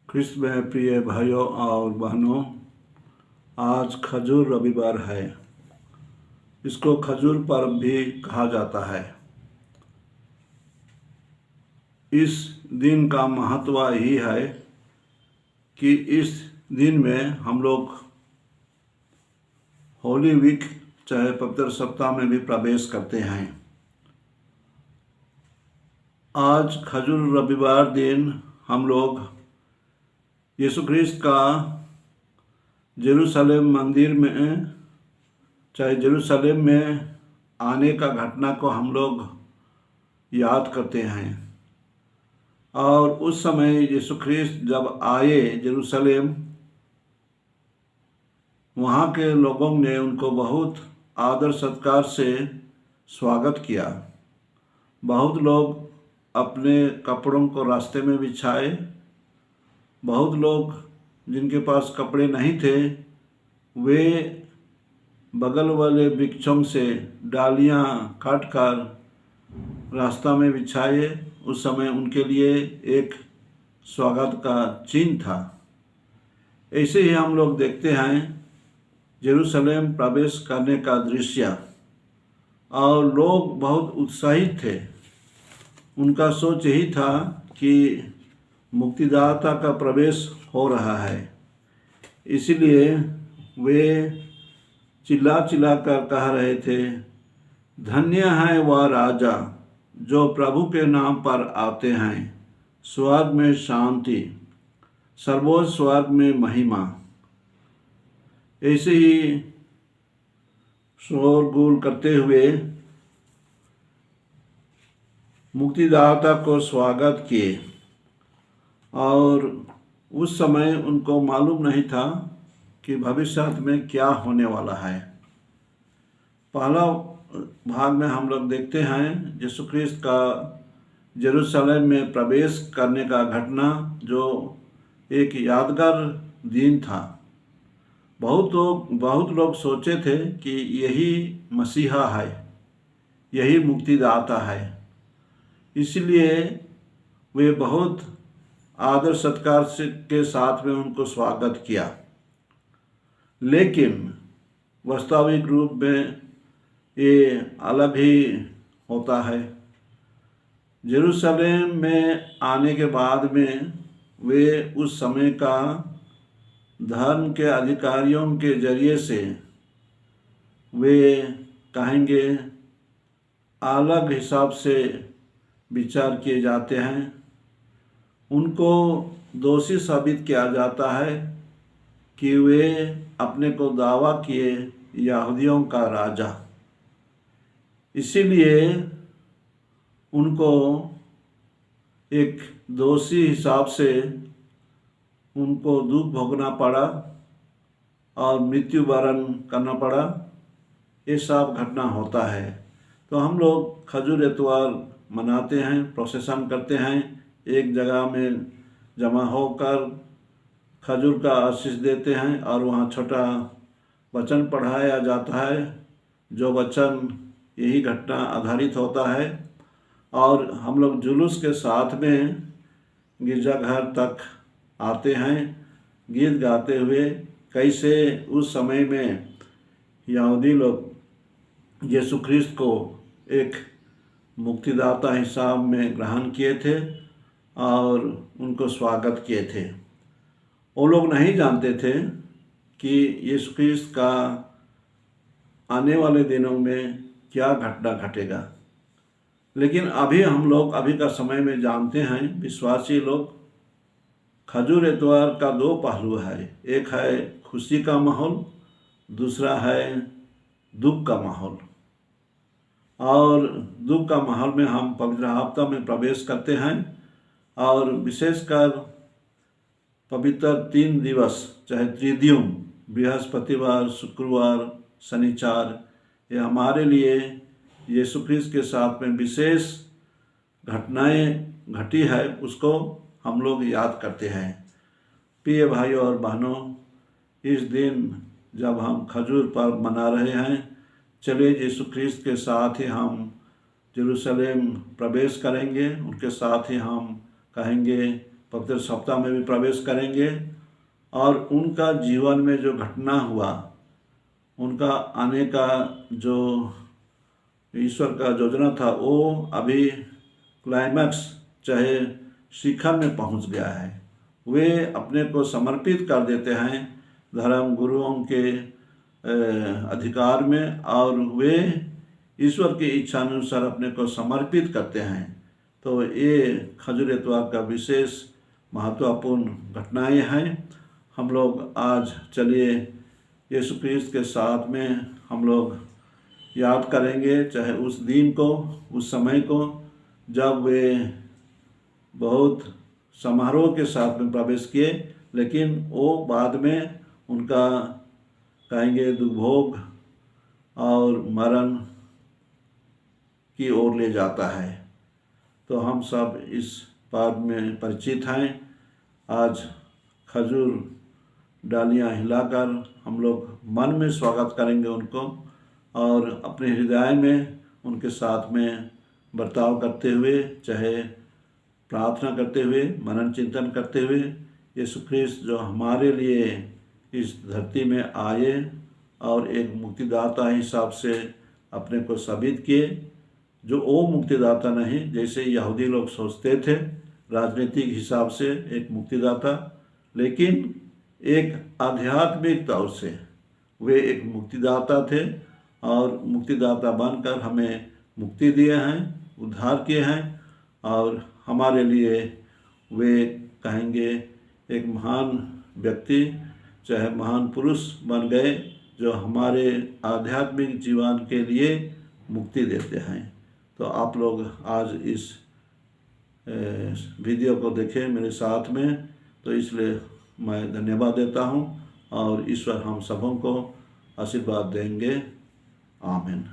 ख्रिस्त में प्रिय भाइयों और बहनों, आज खजूर रविवार है। इसको खजूर पर्व भी कहा जाता है। इस दिन का महत्व यही है कि इस दिन में हम लोग होली वीक चाहे पवित्र सप्ताह में भी प्रवेश करते हैं। आज खजूर रविवार दिन हम लोग यीशु ख्रिस्त का जेरूशलेम मंदिर में चाहे जेरूशलेम में आने का घटना को हम लोग याद करते हैं। और उस समय यीशु ख्रिस्त जब आए जेरूशलेम, वहाँ के लोगों ने उनको बहुत आदर सत्कार से स्वागत किया। बहुत लोग अपने कपड़ों को रास्ते में बिछाए। बहुत लोग जिनके पास कपड़े नहीं थे वे बगल वाले वृक्षों से डालियाँ काट कर रास्ता में बिछाए। उस समय उनके लिए एक स्वागत का चिन्ह था। ऐसे ही हम लोग देखते हैं जेरूशलेम प्रवेश करने का दृश्य, और लोग बहुत उत्साहित थे। उनका सोच यही था कि मुक्तिदाता का प्रवेश हो रहा है, इसलिए वे चिल्ला चिल्ला कर कह रहे थे, धन्य है वह राजा जो प्रभु के नाम पर आते हैं। स्वर्ग में शांति, सर्वोच्च स्वर्ग में महिमा। ऐसे ही शोरगुल करते हुए मुक्तिदाता को स्वागत किए। और उस समय उनको मालूम नहीं था कि भविष्य में क्या होने वाला है। पहला भाग में हम लोग देखते हैं यीशु ख्रिस्त का जेरूशलेम में प्रवेश करने का घटना, जो एक यादगार दिन था। बहुत लोग सोचे थे कि यही मसीहा है, यही मुक्तिदाता है, इसलिए वे बहुत आदर सत्कार के साथ में उनको स्वागत किया। लेकिन वास्तविक रूप में ये अलग ही होता है। जेरूशलेम में आने के बाद में वे उस समय का धर्म के अधिकारियों के जरिए से वे कहेंगे अलग हिसाब से विचार किए जाते हैं। उनको दोषी साबित किया जाता है कि वे अपने को दावा किए यहूदियों का राजा, इसीलिए उनको एक दोषी हिसाब से उनको दुख भोगना पड़ा और मृत्यु वरण करना पड़ा। ये सब घटना होता है। तो हम लोग खजूर इतवार मनाते हैं, प्रोसेसन करते हैं, एक जगह में जमा होकर खजूर का आशीष देते हैं और वहाँ छोटा वचन पढ़ाया जाता है, जो वचन यही घटना आधारित होता है। और हम लोग जुलूस के साथ में गिरजाघर तक आते हैं, गीत गाते हुए कैसे उस समय में यहूदी लोग यीशु ख्रिस्त को एक मुक्तिदाता हिसाब में ग्रहण किए थे और उनको स्वागत किए थे। वो लोग नहीं जानते थे कि यीशु ख्रिस्त का आने वाले दिनों में क्या घटना घटेगा। लेकिन अभी हम लोग अभी का समय में जानते हैं, विश्वासी लोग, खजूर इतवार का दो पहलू है। एक है खुशी का माहौल, दूसरा है दुख का माहौल। और दुख का माहौल में हम पवित्र हफ्ता में प्रवेश करते हैं, और विशेषकर पवित्र 3 दिवस चाहे त्रिदियम, बृहस्पतिवार, शुक्रवार, शनिवार, ये हमारे लिए यीशु ख्रिस्त के साथ में विशेष घटनाएं घटी है, उसको हम लोग याद करते हैं। प्रिय भाइयों और बहनों, इस दिन जब हम खजूर पर्व मना रहे हैं, चलिए यीशु ख्रिस्त के साथ ही हम जेरूशलेम प्रवेश करेंगे। उनके साथ ही हम कहेंगे पवित्र सप्ताह में भी प्रवेश करेंगे और उनका जीवन में जो घटना हुआ, उनका आने का जो ईश्वर का योजना था वो अभी क्लाइमैक्स चाहे शिखर में पहुंच गया है। वे अपने को समर्पित कर देते हैं धर्म गुरुओं के अधिकार में और वे ईश्वर की इच्छा अनुसार अपने को समर्पित करते हैं। तो ये खजूर इतवार का विशेष महत्वपूर्ण घटनाएं हैं। हम लोग आज चलिए यीशु क्रिस्त के साथ में हम लोग याद करेंगे, चाहे उस दिन को, उस समय को जब वे बहुत समारोह के साथ में प्रवेश किए, लेकिन वो बाद में उनका कहेंगे दुर्भोग और मरण की ओर ले जाता है। तो हम सब इस बात में परिचित हैं। आज खजूर डालियां हिलाकर हम लोग मन में स्वागत करेंगे उनको और अपने हृदय में उनके साथ में बर्ताव करते हुए, चाहे प्रार्थना करते हुए, मनन चिंतन करते हुए, यीशु ख्रिस्त जो हमारे लिए इस धरती में आए और एक मुक्तिदाता हिसाब से अपने को साबित किए, जो वो मुक्तिदाता नहीं जैसे यहूदी लोग सोचते थे राजनीतिक हिसाब से एक मुक्तिदाता, लेकिन एक आध्यात्मिक तौर से वे एक मुक्तिदाता थे और मुक्तिदाता बनकर हमें मुक्ति दिए हैं, उद्धार किए हैं और हमारे लिए वे कहेंगे एक महान व्यक्ति, चाहे महान पुरुष बन गए जो हमारे आध्यात्मिक जीवन के लिए मुक्ति देते हैं। तो आप लोग आज इस वीडियो को देखें मेरे साथ में, तो इसलिए मैं धन्यवाद देता हूँ और ईश्वर हम सबों को आशीर्वाद देंगे। आमीन।